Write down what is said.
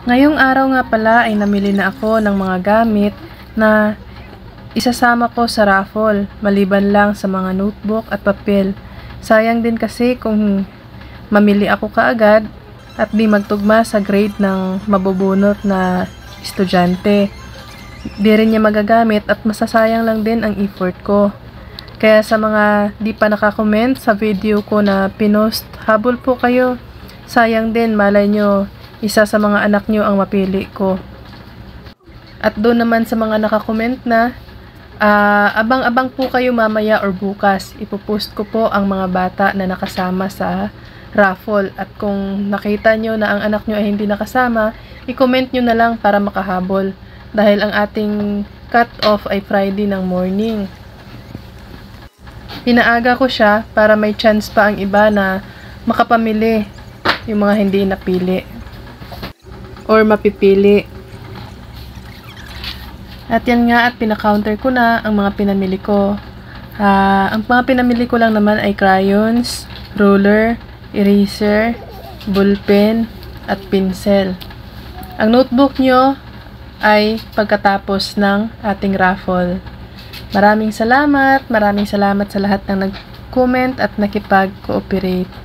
Ngayong araw nga pala ay namili na ako ng mga gamit na isasama ko sa raffle, maliban lang sa mga notebook at papel. Sayang din kasi kung mamili ako kaagad at di magtugma sa grade ng mabubunot na estudyante. Di rin niya magagamit at masasayang lang din ang effort ko. Kaya sa mga di pa nakakomment sa video ko na pinost, habol po kayo. Sayang din, malay nyo, isa sa mga anak nyo ang mapili ko. At doon naman sa mga nakakomment na, abang-abang po kayo mamaya or bukas. Ipopost ko po ang mga bata na nakasama sa raffle. At kung nakita nyo na ang anak nyo ay hindi nakasama, i-comment nyo na lang para makahabol. Dahil ang ating cut-off ay Friday ng morning. Pinaaga ko siya para may chance pa ang iba na makapamili, yung mga hindi napili or mapipili. At yan nga, at pina-counter ko na ang mga pinamili ko. Ang mga pinamili ko lang naman ay crayons, ruler, eraser, ballpen, at pencil. Ang notebook nyo ay pagkatapos ng ating raffle. Maraming salamat sa lahat ng nag-comment at nakipag-cooperate.